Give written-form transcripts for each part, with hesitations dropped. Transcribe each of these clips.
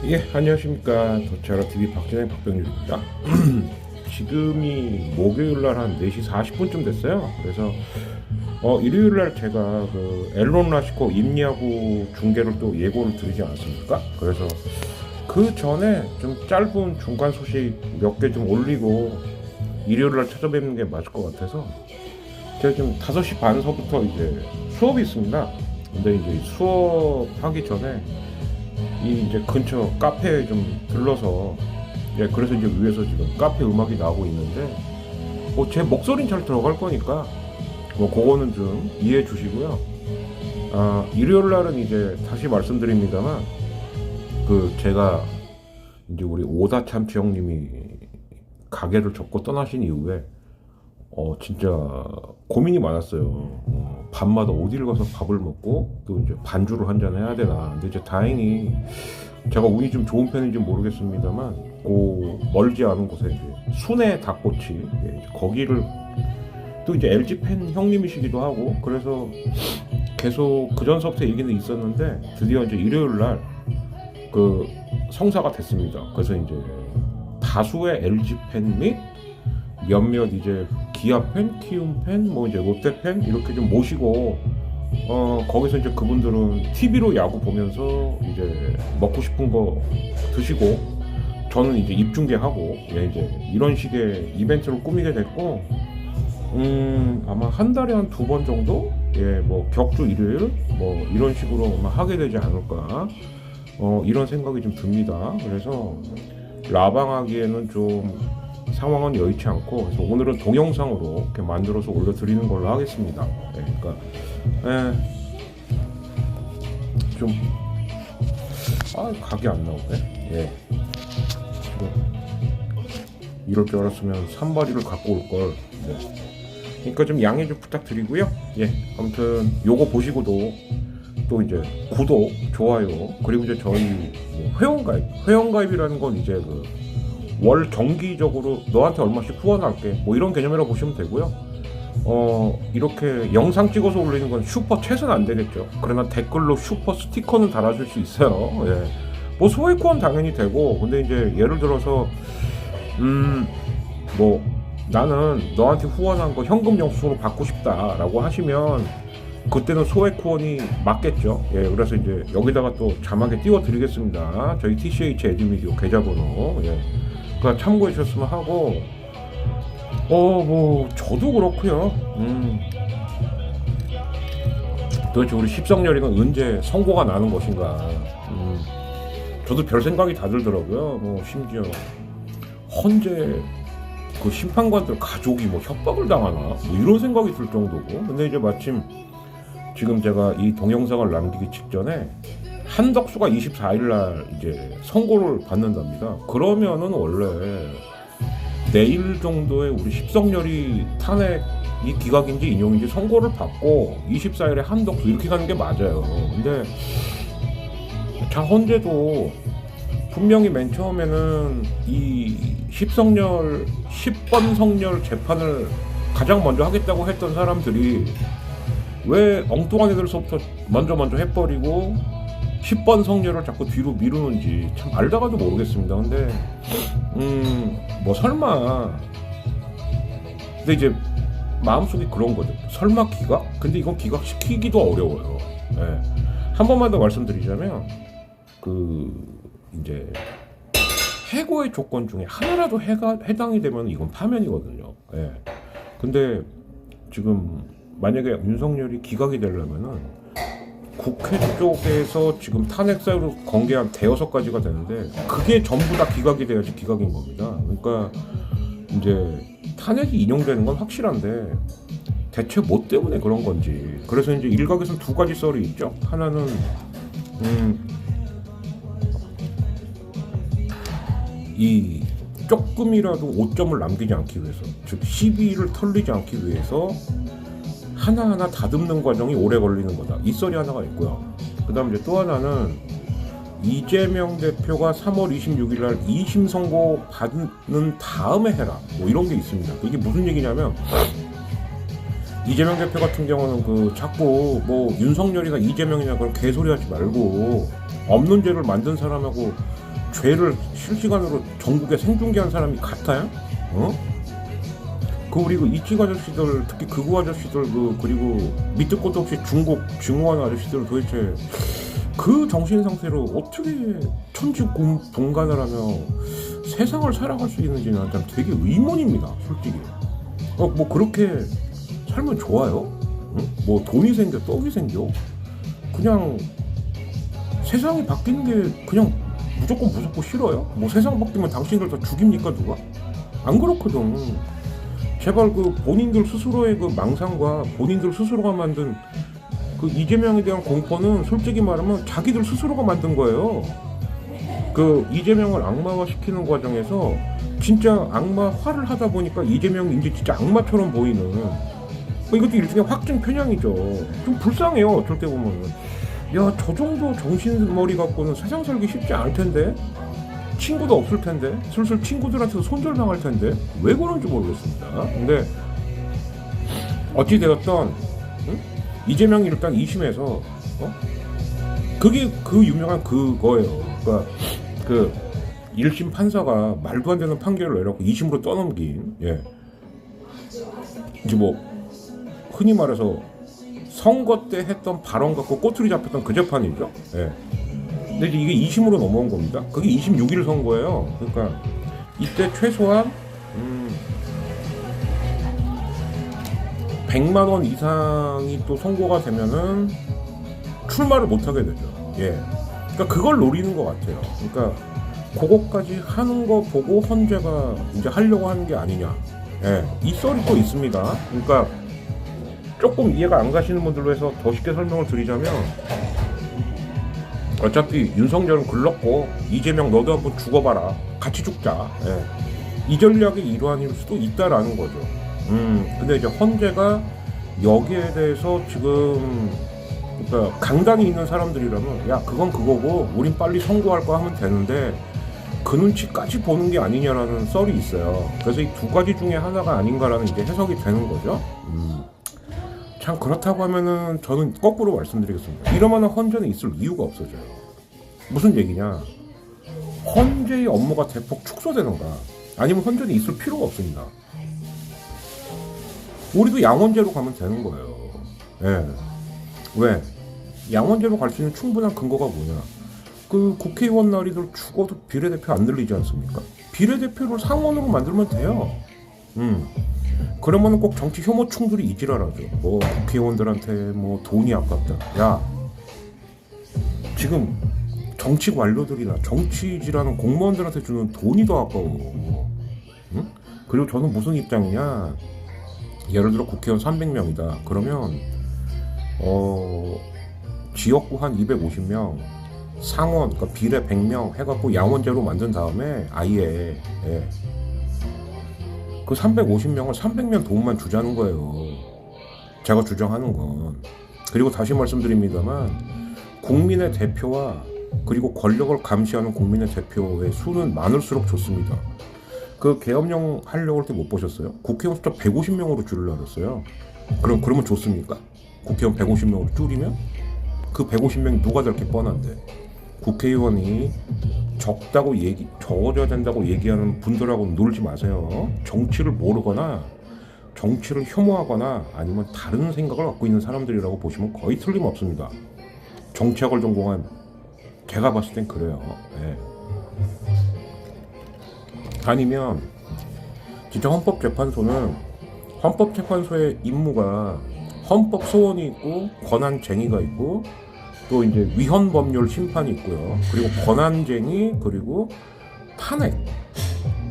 예, 안녕하십니까. 도차라TV 박진행 박병률입니다. 지금이 목요일날 한 4시 40분쯤 됐어요. 그래서 일요일날 제가 그 앨런 라시코 임야구 중계를 또 예고를 드리지 않았습니까? 그래서 그 전에 좀 짧은 중간 소식 몇 개 좀 올리고 일요일날 찾아뵙는 게 맞을 것 같아서 제가 지금 5시 반서부터 이제 수업이 있습니다. 근데 이제 수업하기 전에 이제 근처 카페에 좀 들러서, 예, 그래서 이제 위에서 지금 카페 음악이 나오고 있는데, 제 목소리는 잘 들어갈 거니까 그거는 좀 이해해 주시고요. 일요일 날은 이제 다시 말씀드립니다만, 제가 이제 우리 오다 참치 형님이 가게를 접고 떠나신 이후에 진짜 고민이 많았어요. 밤마다 어디를 가서 밥을 먹고 또 이제 반주를 한 잔 해야 되나. 근데 이제 다행히 제가 운이 좀 좋은 편인지 모르겠습니다만, 멀지 않은 곳에 이제 순회 닭꼬치, 예, 이제 거기를 또 이제 LG 팬 형님이시기도 하고, 그래서 계속 그 전서부터 얘기는 있었는데 드디어 이제 일요일 날 성사가 됐습니다. 그래서 이제 다수의 LG 팬 및 몇몇 이제 기아 팬, 키움 팬, 뭐 이제 롯데 팬 이렇게 좀 모시고, 거기서 이제 그분들은 TV로 야구 보면서 이제 먹고 싶은 거 드시고, 저는 이제 입중계하고, 예, 이제 이런 식의 이벤트를 꾸미게 됐고, 아마 한 달에 한 2번 정도, 예, 뭐 격주 일요일 뭐 이런 식으로 아마 하게 되지 않을까, 이런 생각이 좀 듭니다. 그래서 라방하기에는 좀 상황은 여의치 않고, 그래서 오늘은 동영상으로 이렇게 만들어서 올려드리는 걸로 하겠습니다. 예, 그러니까 좀 각이 안 나오네. 예, 이럴 줄 알았으면 산바리를 갖고 올 걸. 네. 그러니까 좀 양해 좀 부탁드리고요. 예, 아무튼 요거 보시고도 또 이제 구독, 좋아요, 그리고 이제 저희 회원가입이라는 건 이제 월 정기적으로 너한테 얼마씩 후원할게, 뭐 이런 개념이라고 보시면 되고요. 이렇게 영상 찍어서 올리는 건 슈퍼 챗은 안 되겠죠. 그러나 댓글로 슈퍼 스티커는 달아줄 수 있어요. 예. 뭐 소액 후원 당연히 되고, 근데 이제 예를 들어서 뭐 나는 너한테 후원한 거 현금 영수증으로 받고 싶다라고 하시면 그때는 소액 후원이 맞겠죠. 예, 그래서 이제 여기다가 또 자막에 띄워드리겠습니다. 저희 TCH 에듀미디어 계좌번호. 예. 그러니까 참고해 주셨으면 하고, 뭐 저도 그렇고요. 도대체 우리 십성열이는 언제 선고가 나는 것인가. 저도 별 생각이 다 들더라고요. 뭐 심지어 헌재 그 심판관들 가족이 뭐 협박을 당하나, 뭐 이런 생각이 들 정도고. 근데 이제 마침 지금 제가 이 동영상을 남기기 직전에 한덕수가 24일날 이제 선고를 받는답니다. 그러면은 원래 내일 정도에 우리 십성열이 탄핵이 기각인지 인용인지 선고를 받고 24일에 한덕수 이렇게 가는 게 맞아요. 근데 헌재도 분명히 맨 처음에는 이 십성열 10번 성열 재판을 가장 먼저 하겠다고 했던 사람들이 왜 엉뚱한 애들서부터 먼저 해버리고 10번 성녀를 자꾸 뒤로 미루는지 참 알다가도 모르겠습니다. 근데 뭐 설마, 근데 이제 마음속에 그런 거죠. 설마 기각? 근데 이건 기각시키기도 어려워요. 예. 한 번만 더 말씀드리자면 이제 해고의 조건 중에 하나라도 해당이 되면 이건 파면이거든요. 예. 근데 지금 만약에 윤석열이 기각이 되려면은 국회 쪽에서 지금 탄핵 사유로 건개한 5가지가 되는데 그게 전부 다 기각이 돼야지 기각인 겁니다. 그러니까 이제 탄핵이 인용되는 건 확실한데 대체 뭐 때문에 그런 건지. 그래서 이제 일각에서는 2가지 썰이 있죠. 하나는 이 조금이라도 오점을 남기지 않기 위해서, 즉 시비를 털리지 않기 위해서 하나하나 다듬는 과정이 오래 걸리는 거다, 이 썰이 하나가 있고요. 그 다음 이제 또 하나는 이재명 대표가 3월 26일 날 2심 선고 받는 다음에 해라, 뭐 이런 게 있습니다. 이게 무슨 얘기냐면, 이재명 대표 같은 경우는 자꾸 뭐 윤석열이가 이재명이냐 그런 개소리 하지 말고 없는 죄를 만든 사람하고 죄를 실시간으로 전국에 생중계한 사람이 같아요? 어? 그리고 이찍 아저씨들, 특히 극우 아저씨들, 그리고 밑도 끝도 없이 중국 증오하는 아저씨들 도대체 그 정신 상태로 어떻게 천지분간을 하며 세상을 살아갈 수 있는지는 참 되게 의문입니다, 솔직히. 뭐 그렇게 살면 좋아요? 응? 뭐 돈이 생겨, 떡이 생겨? 그냥 세상이 바뀌는 게 그냥 무조건 무섭고 싫어요? 뭐 세상 바뀌면 당신들 다 죽입니까, 누가? 안 그렇거든. 제발 그 본인들 스스로의 그 망상과 본인들 스스로가 만든 그 이재명에 대한 공포는 솔직히 말하면 자기들 스스로가 만든 거예요. 그 이재명을 악마화 시키는 과정에서 진짜 악마화를 하다 보니까 이재명이 이제 진짜 악마처럼 보이는, 이것도 일종의 확증 편향이죠. 좀 불쌍해요, 어쩔 때 보면은. 야, 저 정도 정신머리 갖고는 세상 살기 쉽지 않을 텐데, 친구도 없을 텐데, 슬슬 친구들한테도 손절당할 텐데, 왜 그런지 모르겠습니다. 근데 어찌 되었던 이재명이 일단 2심에서 그게 그 유명한 그거예요. 그러니까 그 1심 판사가 말도 안 되는 판결을 내놓고 2심으로 떠넘긴, 예. 이제 뭐 흔히 말해서 선거 때 했던 발언 갖고 꼬투리 잡혔던 그 재판이죠. 예. 근데 이제 이게 2심으로 넘어온 겁니다. 그게 26일 선거예요. 그러니까 이때 최소한 100만 원 이상이 또 선고가 되면은 출마를 못 하게 되죠. 예. 그러니까 그걸 노리는 것 같아요. 그러니까 그거까지 하는 거 보고 헌재가 이제 하려고 하는 게 아니냐. 예. 이 썰이 또 있습니다. 그러니까 조금 이해가 안 가시는 분들로 해서 더 쉽게 설명을 드리자면, 어차피 윤석열은 글렀고 이재명 너도 한번 죽어봐라, 같이 죽자. 예. 이 전략의 일환일 수도 있다라는 거죠. 근데 이제 헌재가 여기에 대해서 지금 그러니까 강단이 있는 사람들이라면 야, 그건 그거고 우린 빨리 선고할 거 하면 되는데 그 눈치까지 보는 게 아니냐라는 썰이 있어요. 그래서 이 두 가지 중에 하나가 아닌가라는 이제 해석이 되는 거죠. 참 그렇다고 하면은 저는 거꾸로 말씀드리겠습니다. 이러면은 헌재는 있을 이유가 없어져요. 무슨 얘기냐? 헌재의 업무가 대폭 축소되는가, 아니면 헌재는 있을 필요가 없습니다. 우리도 양원제로 가면 되는 거예요. 예. 왜? 양원제로 갈 수 있는 충분한 근거가 뭐냐? 그 국회의원 나리들 죽어도 비례대표 안 늘리지 않습니까? 비례대표를 상원으로 만들면 돼요. 그러면은 꼭 정치 혐오충들이 이지랄하죠. 뭐 국회의원들한테 뭐 돈이 아깝다. 야, 지금 정치 관료들이나 정치지라는 공무원들한테 주는 돈이 더 아까워. 응? 그리고 저는 무슨 입장이냐? 예를 들어 국회의원 300명이다. 그러면 지역구 한 250명, 상원, 그러니까 비례 100명 해갖고 양원제로 만든 다음에 아예, 예. 그 350명을 300명 돈만 주자는 거예요. 제가 주장하는 건. 그리고 다시 말씀드립니다만, 국민의 대표와 그리고 권력을 감시하는 국민의 대표의 수는 많을수록 좋습니다. 그 계엄령 하려고 할 때 못 보셨어요? 국회의원 숫자 150명으로 줄이려고 했어요. 그러면 좋습니까? 국회의원 150명으로 줄이면? 그 150명이 누가 될 게 뻔한데. 국회의원이 적다고 적어져야 된다고 얘기하는 분들하고 놀지 마세요. 정치를 모르거나 정치를 혐오하거나 아니면 다른 생각을 갖고 있는 사람들이라고 보시면 거의 틀림없습니다. 정치학을 전공한 제가 봤을 땐 그래요. 네. 아니면 진짜 헌법재판소는 헌법재판소의 임무가 헌법 소원이 있고 권한쟁의가 있고 또 이제 위헌법률 심판이 있고요. 그리고 권한쟁의, 그리고 탄핵,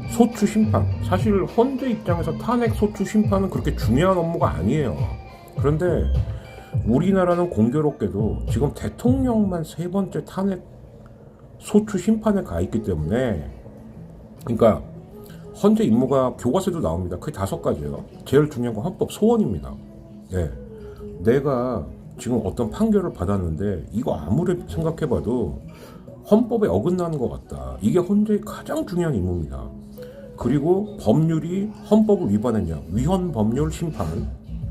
소추 심판. 사실 헌재 입장에서 탄핵, 소추 심판은 그렇게 중요한 업무가 아니에요. 그런데 우리나라는 공교롭게도 지금 대통령만 3번째 탄핵, 소추 심판에 가 있기 때문에, 그러니까 헌재 임무가 교과서에도 나옵니다. 그게 5가지예요. 제일 중요한 건 헌법 소원입니다. 네. 내가 지금 어떤 판결을 받았는데 이거 아무리 생각해봐도 헌법에 어긋나는 것 같다. 이게 헌재의 가장 중요한 임무입니다. 그리고 법률이 헌법을 위반했냐, 위헌 법률 심판,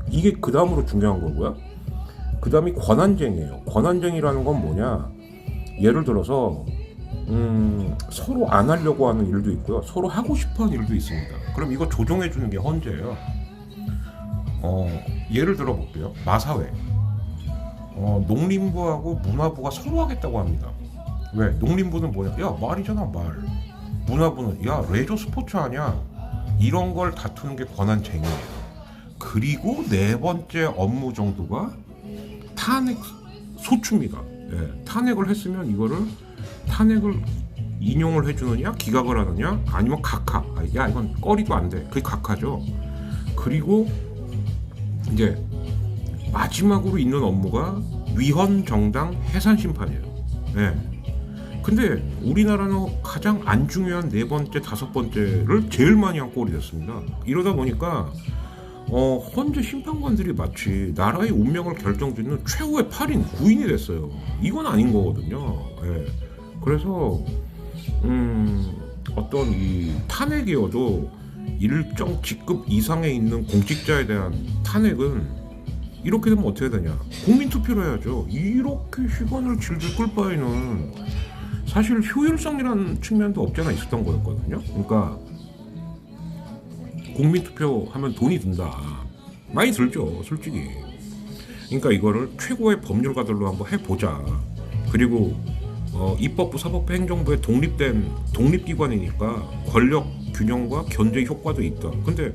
이게 그 다음으로 중요한 거고요. 그 다음이 권한쟁의예요. 권한쟁의라는 건 뭐냐? 예를 들어서 서로 안 하려고 하는 일도 있고요. 서로 하고 싶어 하는 일도 있습니다. 그럼 이거 조정해 주는 게 헌재예요. 예를 들어 볼게요. 마사회. 농림부하고 문화부가 서로 하겠다고 합니다. 왜? 농림부는 뭐냐? 야, 말이잖아, 말. 문화부는 야, 레저 스포츠 아니야? 이런 걸 다투는 게 권한쟁의예요. 그리고 네 번째 업무 정도가 탄핵 소추입니다. 예, 탄핵을 했으면 이거를 탄핵을 인용을 해주느냐, 기각을 하느냐, 아니면 각하. 야, 이건 꺼리도 안 돼. 그게 각하죠. 그리고 이제 마지막으로 있는 업무가 위헌 정당 해산 심판이에요. 예. 근데 우리나라는 가장 안 중요한 네 번째, 다섯 번째를 제일 많이 한 꼴이 됐습니다. 이러다 보니까 헌재 심판관들이 마치 나라의 운명을 결정짓는 최후의 8인, 9인이 됐어요. 이건 아닌 거거든요. 예. 그래서 어떤 이 탄핵이어도 일정 직급 이상에 있는 공직자에 대한 탄핵은 이렇게 되면 어떻게 되냐? 국민 투표를 해야죠. 이렇게 시간을 질질 끌 바에는 사실 효율성이라는 측면도 없잖아 있었던 거였거든요. 그러니까 국민 투표하면 돈이 든다. 많이 들죠, 솔직히. 그러니까 이거를 최고의 법률가들로 한번 해보자. 그리고 입법부, 사법부, 행정부의 독립된 독립기관이니까 권력 균형과 견제 효과도 있다. 근데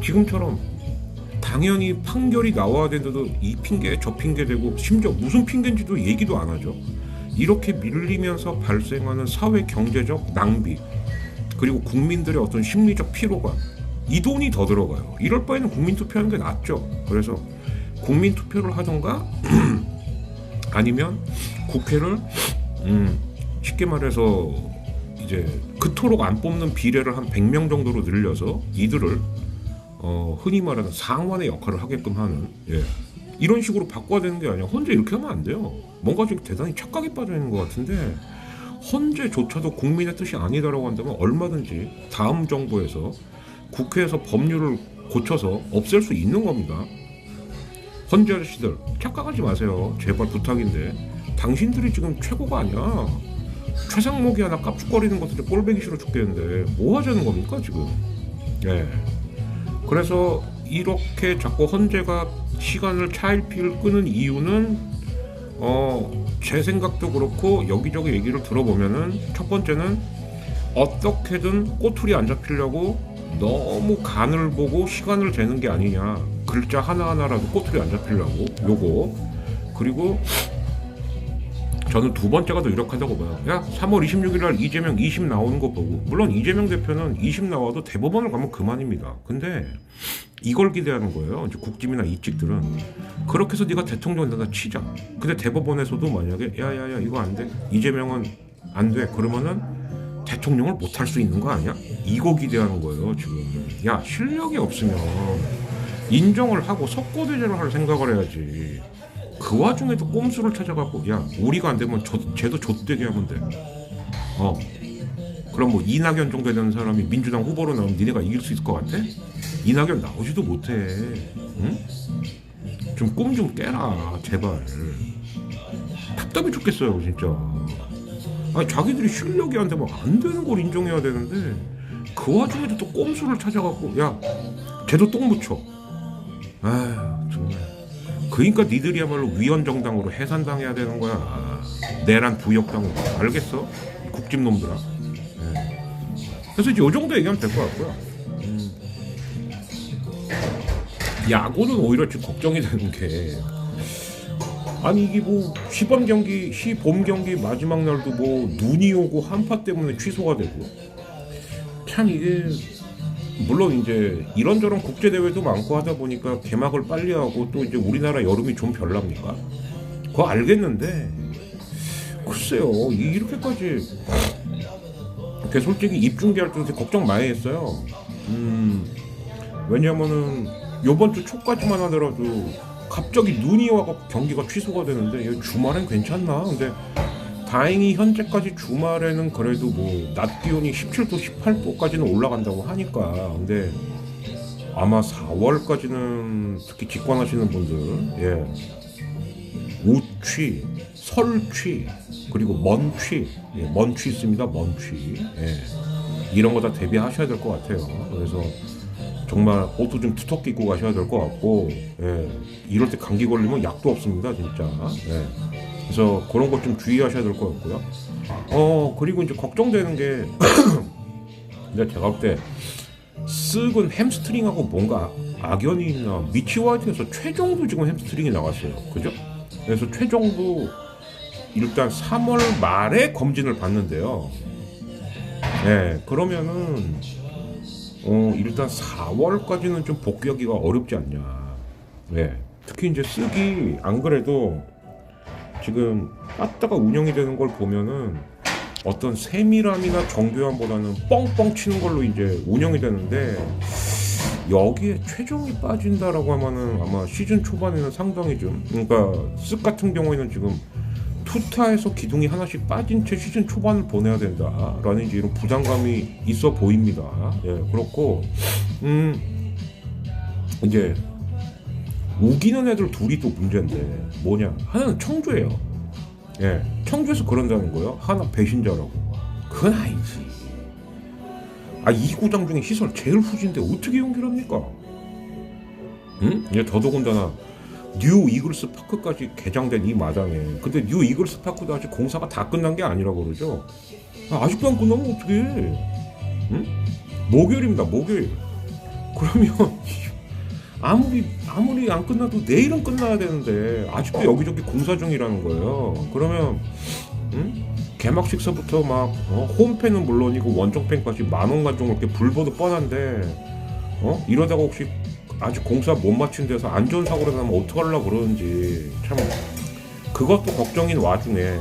지금처럼 당연히 판결이 나와야 되는데도 이 핑계 저 핑계 대고 심지어 무슨 핑계인지도 얘기도 안 하죠. 이렇게 밀리면서 발생하는 사회 경제적 낭비, 그리고 국민들의 어떤 심리적 피로감, 이 돈이 더 들어가요. 이럴 바에는 국민 투표하는 게 낫죠. 그래서 국민 투표를 하던가 아니면 국회를 쉽게 말해서 이제 그토록 안 뽑는 비례를 한 100명 정도로 늘려서 이들을 흔히 말하는 상관의 역할을 하게끔 하는, 예, 이런 식으로 바꿔야 되는 게 아니야. 헌재 이렇게 하면 안 돼요. 뭔가 좀 대단히 착각에 빠져 있는 것 같은데, 헌재조차도 국민의 뜻이 아니다라고 한다면 얼마든지 다음 정부에서 국회에서 법률을 고쳐서 없앨 수 있는 겁니다. 헌재 아저씨들 착각하지 마세요. 제발 부탁인데, 당신들이 지금 최고가 아니야. 최상목이 하나 깝죽거리는 것들이 꼴배기 싫어 죽겠는데 뭐 하자는 겁니까 지금? 예. 그래서 이렇게 자꾸 헌재가 시간을 차일피일 끄는 이유는 제 생각도 그렇고 여기저기 얘기를 들어보면은 첫 번째는 어떻게든 꼬투리 안 잡히려고 너무 간을 보고 시간을 재는 게 아니냐. 글자 하나하나라도 꼬투리 안 잡히려고 요거. 그리고 저는 두 번째가 더 유력하다고 봐요. 야, 3월 26일 날 이재명 20 나오는 거 보고, 물론 이재명 대표는 20 나와도 대법원을 가면 그만입니다. 근데 이걸 기대하는 거예요. 이제 국짐이나 이직들은. 그렇게 해서 네가 대통령 된다 치자. 근데 대법원에서도 만약에 야야야 이거 안 돼. 이재명은 안 돼. 그러면은 대통령을 못 할 수 있는 거 아니야? 이거 기대하는 거예요, 지금. 야, 실력이 없으면 인정을 하고 석고대죄를 할 생각을 해야지. 그 와중에도 꼼수를 찾아갖고 야, 우리가 안 되면 쟤도 좆되게 하면 돼. 그럼 뭐 이낙연 정도 되는 사람이 민주당 후보로 나오면 니네가 이길 수 있을 것 같아? 이낙연 나오지도 못해. 응? 좀 꿈 좀 깨라 제발. 답답해 죽겠어요 진짜. 아니, 자기들이 실력이 안 되면 안 되는 걸 인정해야 되는데 그 와중에도 또 꼼수를 찾아갖고 야, 쟤도 똥 묻혀. 아휴 정말. 그러니까 니들이야말로 위헌정당으로 해산당해야 되는 거야. 내란 부역당으로. 알겠어? 국집놈들아. 네. 그래서 이제 요 정도 얘기하면 될 것 같고요. 야구는 오히려 지금 걱정이 되는 게, 아니 이게 뭐 시범 경기, 시봄 경기 마지막 날도 뭐 눈이 오고 한파 때문에 취소가 되고, 참 이게 물론 이제 이런저런 국제 대회도 많고 하다 보니까 개막을 빨리 하고 또 이제 우리나라 여름이 좀 별납니까? 그거 알겠는데 글쎄요 이렇게까지 솔직히 입중계할 때 걱정 많이 했어요. 왜냐면은 요번 주 초까지만 하더라도 갑자기 눈이 와서 경기가 취소가 되는데 주말엔 괜찮나? 근데 다행히 현재까지 주말에는 그래도 뭐 낮 기온이 17도, 18도까지는 올라간다고 하니까. 근데 아마 4월까지는 특히 직관하시는 분들, 예, 우취, 설취, 그리고 먼취, 예, 먼취 있습니다. 먼취. 예. 이런 거 다 대비하셔야 될 것 같아요. 그래서 정말 옷도 좀 두텁게 입고 가셔야 될 것 같고, 예. 이럴 때 감기 걸리면 약도 없습니다, 진짜. 예. 그래서 그런 것 좀 주의하셔야 될 것 같고요. 그리고 이제 걱정되는 게, 근데 제가 볼 때 쓱은 햄스트링하고 뭔가 악연이 있나. 미치 화이트에서 최종도 지금 햄스트링이 나왔어요. 그죠? 그래서 최종도 일단 3월 말에 검진을 받는데요. 네, 그러면은 일단 4월까지는 좀 복귀하기가 어렵지 않냐. 네, 특히 이제 쓱이 안 그래도 지금 빠따가 운영이 되는 걸 보면은 어떤 세밀함이나 정교함보다는 뻥뻥 치는 걸로 이제 운영이 되는데, 여기에 최종이 빠진다라고 하면은 아마 시즌 초반에는 상당히 좀, 그러니까 쓱 같은 경우에는 지금 투타에서 기둥이 하나씩 빠진 채 시즌 초반을 보내야 된다라는 이제 이런 부담감이 있어 보입니다. 예, 그렇고 이제 우기는 애들 둘이 또 문제인데, 뭐냐, 하나는 청주예요. 예, 청주에서 그런다는 거예요. 하나 배신자라고. 그건 아니지. 이 구장 중에 시설 제일 후진데 어떻게 연기를 합니까? 응? 이제 더더군다나 뉴 이글스 파크까지 개장된 이 마당에, 근데 뉴 이글스 파크도 아직 공사가 다 끝난 게 아니라고 그러죠. 아직도 안 끝나면 어떡해. 응? 목요일입니다, 목요일. 그러면 아무리 안 끝나도 내일은 끝나야 되는데 아직도 여기저기 공사 중이라는 거예요. 그러면 개막식서부터 막 홈팬은 물론이고 원정팬까지 만원 가지고 이렇게 불보듯 뻔한데 이러다가 혹시 아직 공사 못 마친 데서 안전사고로 나면 어떡하려고 그러는지, 참 그것도 걱정인 와중에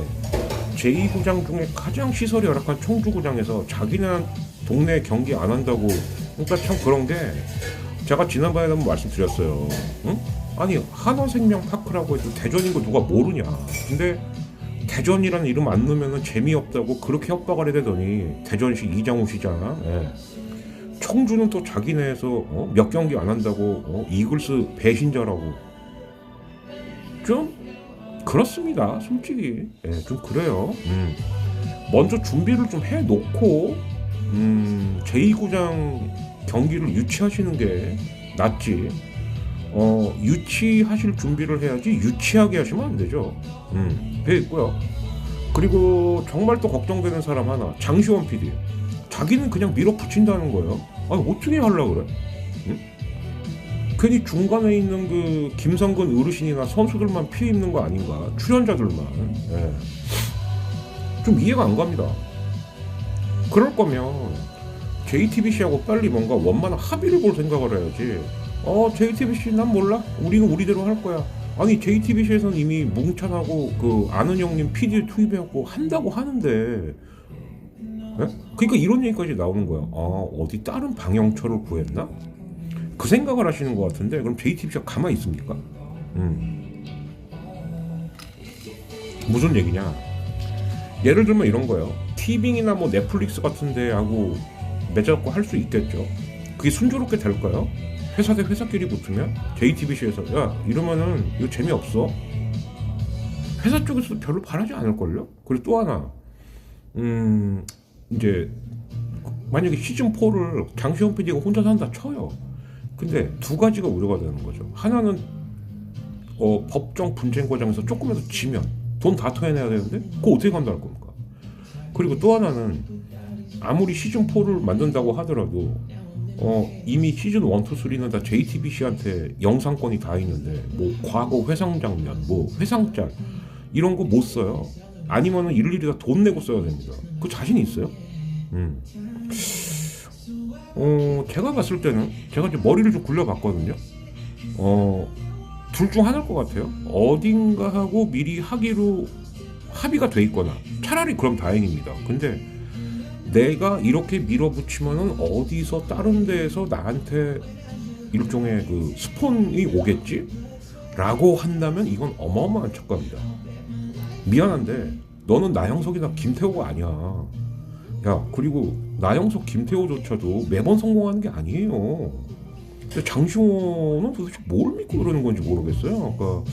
제2구장 중에 가장 시설이 열악한 청주구장에서 자기네 동네 경기 안 한다고. 그러니까 참 그런 게, 제가 지난번에 한번 말씀드렸어요. 응? 아니, 한화생명파크라고 해도 대전인 거 누가 모르냐. 근데 대전이라는 이름 안 넣으면 재미없다고 그렇게 협박을 해대더니 대전시 이장우시잖아. 예. 청주는 또 자기네에서 몇 경기 안 한다고 이글스 배신자라고. 좀 그렇습니다, 솔직히. 예, 좀 그래요. 먼저 준비를 좀 해놓고 제2구장 경기를 유치하시는 게 낫지. 유치하실 준비를 해야지 유치하게 하시면 안 되죠. 되겠고요. 그리고 정말 또 걱정되는 사람 하나, 장시원 PD. 자기는 그냥 밀어붙인다는 거예요. 어떻게 하려고 그래? 응? 괜히 중간에 있는 그 김성근 어르신이나 선수들만 피해 입는 거 아닌가? 출연자들만. 예. 좀 이해가 안 갑니다. 그럴 거면 JTBC하고 빨리 뭔가 원만한 합의를 볼 생각을 해야지. JTBC 난 몰라. 우리는 우리대로 할 거야. 아니, JTBC에서는 이미 뭉찬하고 그 아는 형님 PD 투입해갖고 한다고 하는데, 네? 그러니까 이런 얘기까지 나오는 거야. 어디 다른 방영처를 구했나? 그 생각을 하시는 것 같은데, 그럼 JTBC가 가만히 있습니까? 무슨 얘기냐? 예를 들면 이런 거예요. 티빙이나 뭐 넷플릭스 같은 데하고 맺어갖고 할 수 있겠죠. 그게 순조롭게 될까요? 회사 대 회사끼리 붙으면? JTBC에서 야, 이러면은 이거 재미없어. 회사 쪽에서도 별로 바라지 않을걸요? 그리고 또 하나, 이제 만약에 시즌4를 장시현 PD가 혼자서 한다 쳐요. 근데 두 가지가 우려가 되는 거죠. 하나는 법정 분쟁 과정에서 조금이라도 지면 돈 다 토해내야 되는데 그거 어떻게 감당할 겁니까? 그리고 또 하나는 아무리 시즌4를 만든다고 하더라도 이미 시즌 1, 2, 3는 다 JTBC한테 영상권이 다 있는데, 뭐 과거 회상 장면, 뭐 회상짤 이런 거 못 써요. 아니면은 일일이 다 돈 내고 써야 됩니다. 그 자신이 있어요? 제가 봤을 때는, 제가 이제 머리를 좀 굴려봤거든요. 둘 중 하나일 것 같아요. 어딘가 하고 미리 하기로 합의가 돼 있거나, 차라리 그럼 다행입니다. 근데 내가 이렇게 밀어붙이면은 어디서 다른 데에서 나한테 일종의 그 스폰이 오겠지? 라고 한다면 이건 어마어마한 착각이다. 미안한데 너는 나영석이나 김태호가 아니야. 야, 그리고 나영석, 김태호조차도 매번 성공하는 게 아니에요. 근데 장시호는 도대체 뭘 믿고 그러는 건지 모르겠어요. 그러니까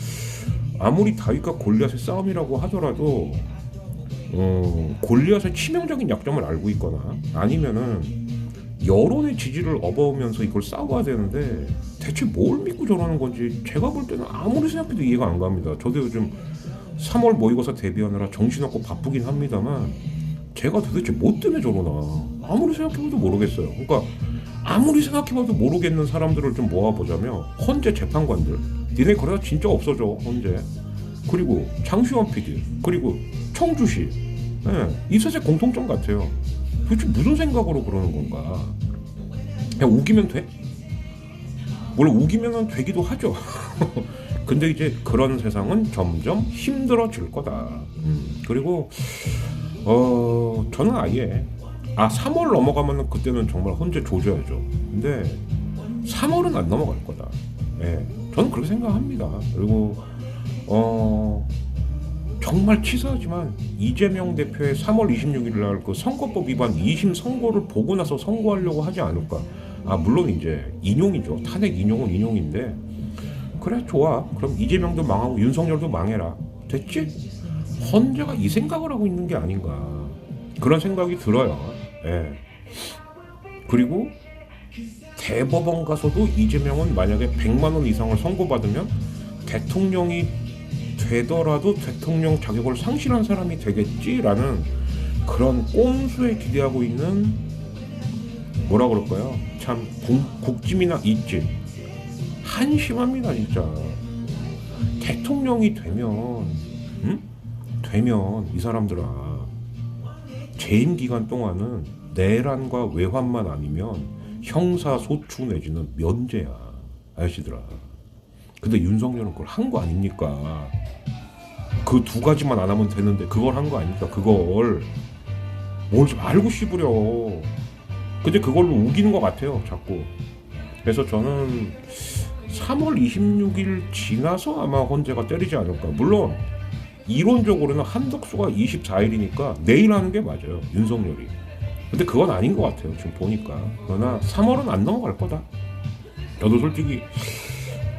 아무리 다윗과 골리앗의 싸움이라고 하더라도 골리앗의 치명적인 약점을 알고 있거나 아니면은 여론의 지지를 얻어오면서 이걸 싸워야 되는데 대체 뭘 믿고 저러는 건지 제가 볼 때는 아무리 생각해도 이해가 안 갑니다. 저도 요즘 3월 모의고사 대비하느라 정신없고 바쁘긴 합니다만 제가 도대체 뭐 때문에 저러나 아무리 생각해봐도 모르겠어요. 그러니까 아무리 생각해봐도 모르겠는 사람들을 좀 모아보자면 헌재 재판관들, 니네 그러다 진짜 없어져 헌재, 그리고 장시환 PD, 그리고 청주시, 이 셋의 공통점 같아요. 도대체 무슨 생각으로 그러는 건가? 그냥 우기면 돼? 물론 우기면 되기도 하죠. 근데 이제 그런 세상은 점점 힘들어질 거다. 그리고 저는 아예 3월 넘어가면 그때는 정말 헌재 조져야죠. 근데 3월은 안 넘어갈 거다. 저는 그렇게 생각합니다. 그리고 정말 치사하지만 이재명 대표의 3월 26일 날 그 선거법 위반 2심 선고를 보고 나서 선고하려고 하지 않을까. 물론 이제 인용이죠. 탄핵 인용은 인용인데 그래 좋아. 그럼 이재명도 망하고 윤석열도 망해라. 됐지? 헌재가 이 생각을 하고 있는 게 아닌가. 그런 생각이 들어요. 그리고 대법원 가서도 이재명은 만약에 100만 원 이상을 선고받으면 대통령이 되더라도 대통령 자격을 상실한 사람이 되겠지라는 그런 꼼수에 기대하고 있는 뭐라 그럴까요? 참 국짐이나 이짐 한심합니다 진짜. 대통령이 되면 이 사람들아 재임 기간 동안은 내란과 외환만 아니면 형사소추 내지는 면제야 아저씨들아. 근데 윤석열은 그걸 한 거 아닙니까? 그 두 가지만 안 하면 되는데 그걸 한 거 아닙니까? 그걸 뭘 좀 알고 씹으려. 근데 그걸로 우기는 것 같아요 자꾸. 그래서 저는 3월 26일 지나서 아마 헌재가 때리지 않을까. 물론 이론적으로는 한덕수가 24일이니까 내일 하는 게 맞아요 윤석열이. 근데 그건 아닌 것 같아요 지금 보니까. 그러나 3월은 안 넘어갈 거다. 저도 솔직히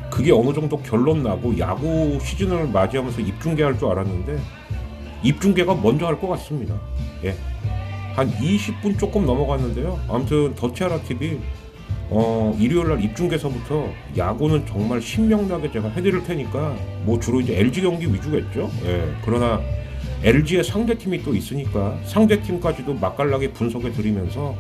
그게 어느 정도 결론 나고 야구 시즌을 맞이하면서 입중계할 줄 알았는데 입중계가 먼저 할 것 같습니다. 한 20분 조금 넘어갔는데요. 아무튼 더치아라TV 일요일날 입중계서부터 야구는 정말 신명나게 제가 해드릴 테니까 뭐 주로 이제 LG 경기 위주겠죠. 그러나 LG의 상대팀이 또 있으니까 상대팀까지도 맛깔나게 분석해 드리면서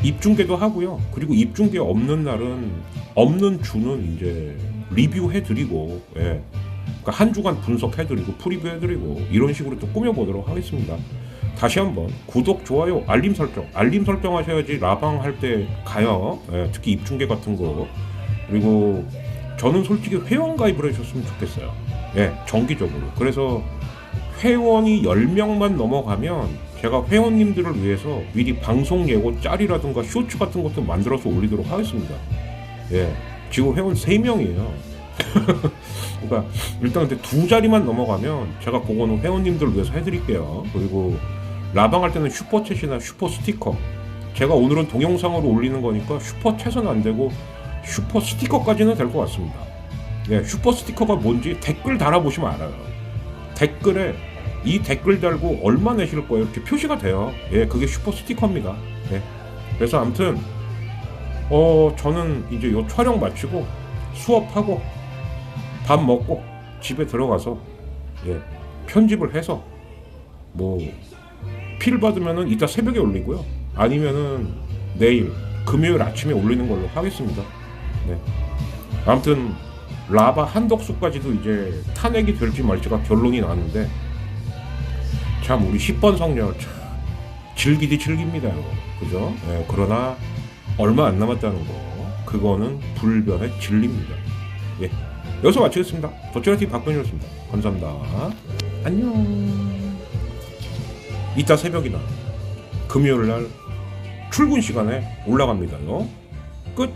입중계도 하고요. 그리고 입중계 없는 날은 없는 주는 이제 리뷰해 드리고 그러니까 한 주간 분석해 드리고 프리뷰 해 드리고 이런 식으로 또 꾸며 보도록 하겠습니다. 다시 한번 구독, 좋아요, 알림 설정 하셔야지 라방 할 때 가요. 특히 입중계 같은 거. 그리고 저는 솔직히 회원 가입을 해주셨으면 좋겠어요. 정기적으로. 그래서 회원이 10명만 넘어가면 제가 회원님들을 위해서 미리 방송 예고 짤이라든가 쇼츠 같은 것도 만들어서 올리도록 하겠습니다. 지금 회원 3명이에요. 그러니까 일단 근데 2자리만 넘어가면 제가 그거는 회원님들을 위해서 해드릴게요. 그리고 라방 할 때는 슈퍼챗이나 슈퍼 스티커, 제가 오늘은 동영상으로 올리는 거니까 슈퍼챗은 안 되고 슈퍼 스티커까지는 될 것 같습니다. 슈퍼 스티커가 뭔지 댓글 달아보시면 알아요. 댓글에 이 댓글 달고 얼마 내실 거예요 이렇게 표시가 돼요. 그게 슈퍼 스티커입니다. 그래서 아무튼 저는 이제 요 촬영 마치고 수업하고 밥 먹고 집에 들어가서 편집을 해서 뭐 필 받으면은 이따 새벽에 올리고요. 아니면은 내일 금요일 아침에 올리는 걸로 하겠습니다. 아무튼 라바 한덕수까지도 이제 탄핵이 될지 말지가 결론이 나는데 참 우리 10번 성녀 참 즐기디 즐깁니다. 그죠? 그러나 얼마 안 남았다는 거 그거는 불변의 진리입니다. 여기서 마치겠습니다. 더치아라TV 박변이었습니다. 감사합니다. 안녕. 이따 새벽이나 금요일날 출근 시간에 올라갑니다요. 끝.